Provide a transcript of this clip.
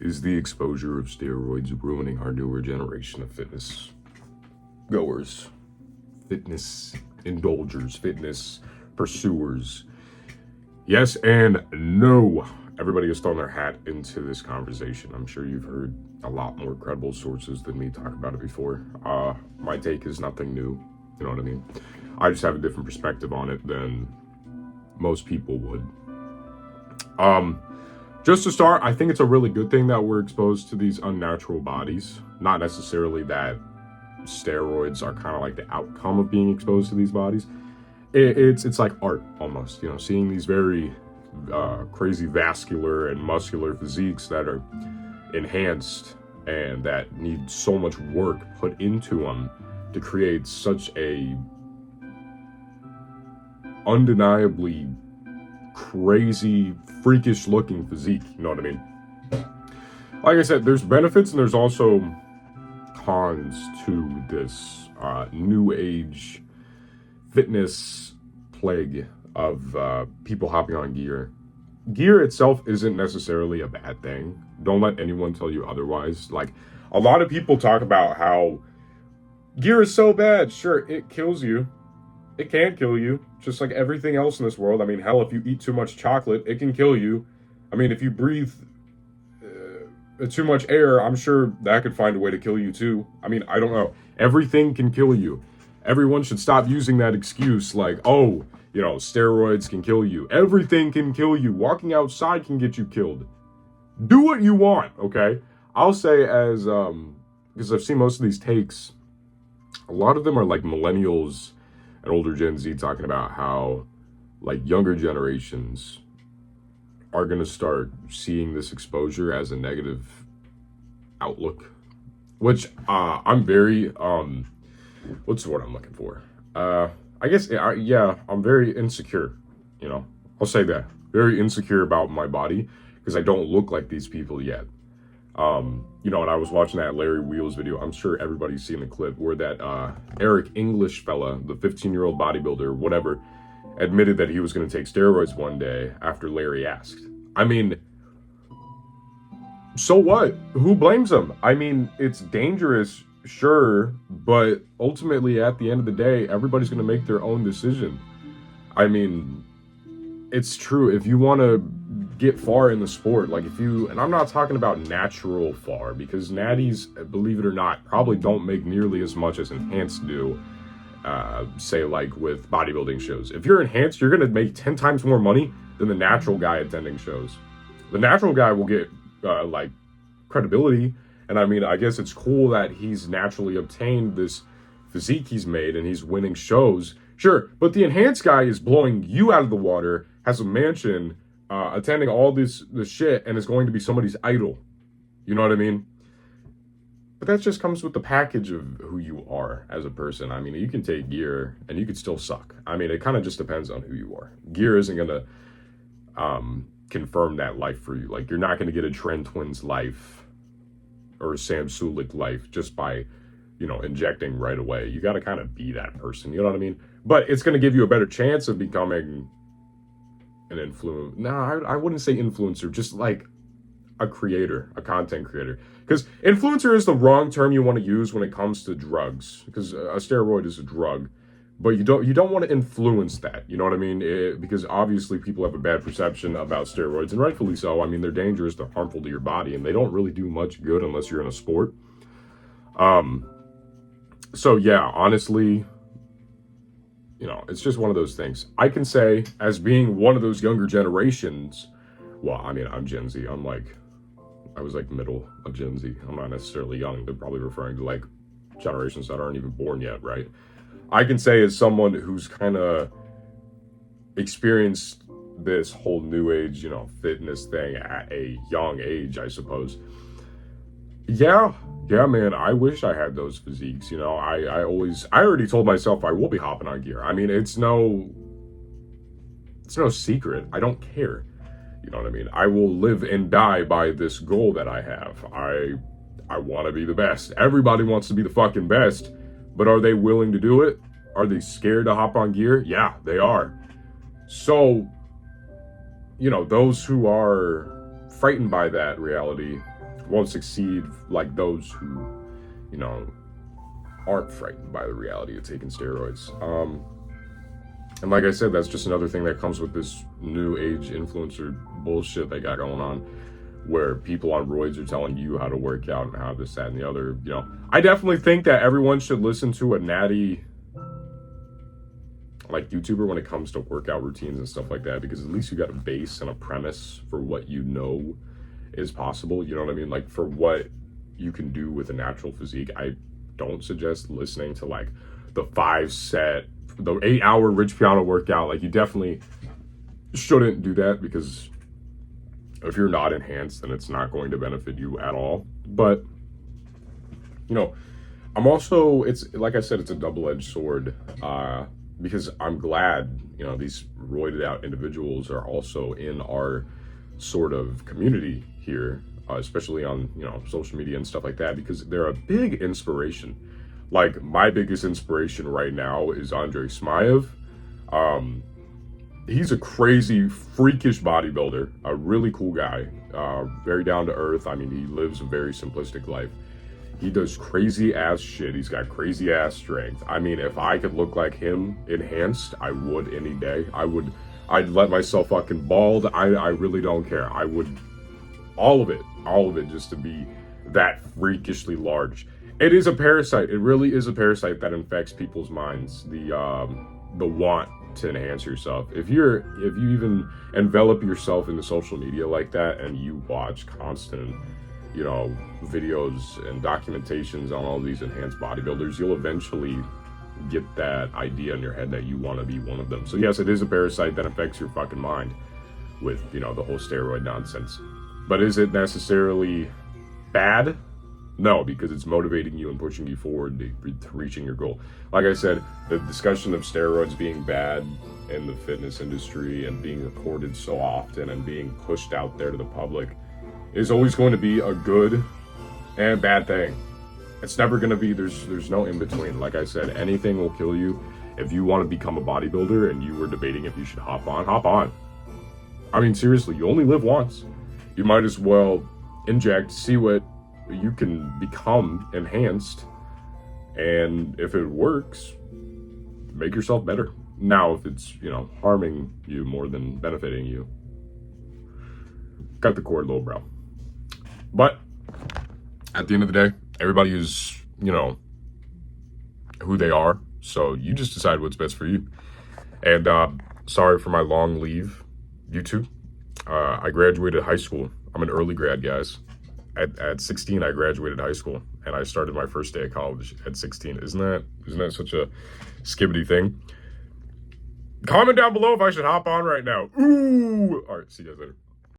Is the exposure of steroids ruining our newer generation of fitness goers, fitness indulgers, fitness pursuers? Yes and no. Everybody has thrown their hat into this conversation. I'm sure you've heard a lot more credible sources than me talk about it before. My take is nothing new. You know what I mean? I just have a different perspective on it than most people would. Just to start, I think it's a really good thing that we're exposed to these unnatural bodies. Not necessarily that steroids are kind of like the outcome of being exposed to these bodies. It's like art almost, you know, seeing these very crazy vascular and muscular physiques that are enhanced and that need so much work put into them to create such a undeniably crazy, freakish looking physique. You know what I mean? Like I said, there's benefits and there's also cons to this new age fitness plague of people hopping on gear. Gear itself isn't necessarily a bad thing. Don't let anyone tell you otherwise. Like, a lot of people talk about how gear is so bad. Sure, it kills you. It can kill you, just like everything else in this world. I mean, hell, if you eat too much chocolate, it can kill you. I mean, if you breathe too much air, I'm sure that could find a way to kill you too. I mean, I don't know. Everything can kill you. Everyone should stop using that excuse like, oh, you know, steroids can kill you. Everything can kill you. Walking outside can get you killed. Do what you want, okay? I'll say as, because I've seen most of these takes, a lot of them are like millennials and older Gen Z talking about how like younger generations are going to start seeing this exposure as a negative outlook, which I'm very, what's the word I'm looking for? I guess, yeah, I'm very insecure, you know, I'll say that. Very insecure about my body because I don't look like these people yet. You know, and I was watching that Larry Wheels video. I'm sure everybody's seen the clip where that Eric English fella, the 15-year-old bodybuilder, whatever, admitted that he was going to take steroids one day after Larry asked. I mean, so what? Who blames him? I mean, it's dangerous, sure, but ultimately at the end of the day, everybody's going to make their own decision. I mean, it's true. If you want to get far in the sport, like if you, and I'm not talking about natural far, because natties, believe it or not, probably don't make nearly as much as enhanced do, say like with bodybuilding shows. If you're enhanced, you're going to make 10 times more money than the natural guy attending shows. The natural guy will get like credibility, and I mean, I guess it's cool that he's naturally obtained this physique he's made and he's winning shows. Sure, but the enhanced guy is blowing you out of the water, has a mansion, attending all this shit, and is going to be somebody's idol. You know what I mean? But that just comes with the package of who you are as a person. I mean, you can take gear and you could still suck. I mean, it kind of just depends on who you are. Gear isn't going to confirm that life for you. Like, you're not going to get a Trend Twins life or a Sam Sulik life just by, you know, injecting right away. You got to kind of be that person. You know what I mean? But it's going to give you a better chance of becoming an influencer. No, I wouldn't say influencer, just like a creator, a content creator. Because influencer is the wrong term you want to use when it comes to drugs. Because a steroid is a drug. But you don't want to influence that. You know what I mean? Because obviously people have a bad perception about steroids, and rightfully so. I mean, they're dangerous, they're harmful to your body, and they don't really do much good unless you're in a sport. So yeah, honestly, you know, it's just one of those things. I can say, as being one of those younger generations, well, I mean, I'm Gen Z. I was like middle of Gen Z. I'm not necessarily young. They're probably referring to like generations that aren't even born yet, right? I can say as someone who's kind of experienced this whole new age, you know, fitness thing at a young age, I suppose. Yeah, man, I wish I had those physiques, you know. I already told myself I will be hopping on gear. I mean, it's no secret. I don't care. You know what I mean? I will live and die by this goal that I have. I want to be the best. Everybody wants to be the fucking best, but are they willing to do it? Are they scared to hop on gear? Yeah, they are. So, you know, those who are frightened by that reality, won't succeed like those who, you know, aren't frightened by the reality of taking steroids. And like I said, that's just another thing that comes with this new age influencer bullshit they got going on, where people on roids are telling you how to work out and how this, that, and the other. You know, I definitely think that everyone should listen to a natty, like, YouTuber when it comes to workout routines and stuff like that, because at least you got a base and a premise for what you know is possible. You know what I mean? Like, for what you can do with a natural physique. I don't suggest listening to like the 8-hour Rich Piano workout. Like, you definitely shouldn't do that, because if you're not enhanced, then it's not going to benefit you at all. But, you know, I'm also, it's like I said, it's a double-edged sword, because I'm glad, you know, these roided out individuals are also in our sort of community here, especially on, you know, social media and stuff like that, because they're a big inspiration. Like, my biggest inspiration right now is Andrei Smaev. He's a crazy, freakish bodybuilder, a really cool guy, very down to earth. I mean, he lives a very simplistic life. He does crazy ass shit. He's got crazy ass strength. I mean, if I could look like him enhanced, I would any day. I'd let myself fucking bald. I really don't care. I would, all of it, just to be that freakishly large. It is a parasite. It really is a parasite that infects people's minds. The want to enhance yourself. If you even envelop yourself into social media like that, and you watch constant, you know, videos and documentations on all these enhanced bodybuilders, you'll eventually get that idea in your head that you want to be one of them. So yes, it is a parasite that affects your fucking mind with, you know, the whole steroid nonsense. But is it necessarily bad? No, because it's motivating you and pushing you forward to reaching your goal. Like I said, the discussion of steroids being bad in the fitness industry and being recorded so often and being pushed out there to the public is always going to be a good and bad thing. It's never going to be, there's no in between. Like I said, anything will kill you. If you want to become a bodybuilder and you were debating if you should hop on. I mean, seriously, you only live once. You might as well inject, see what you can become enhanced, and if it works, make yourself better. Now, if it's, you know, harming you more than benefiting you, cut the cord, little bro. But at the end of the day, everybody is, you know, who they are, so you just decide what's best for you. And sorry for my long leave, YouTube. I graduated high school. I'm an early grad, guys. At 16, I graduated high school, and I started my first day of college at 16. Isn't that such a skibbity thing? Comment down below if I should hop on right now. Ooh! All right, see you guys later.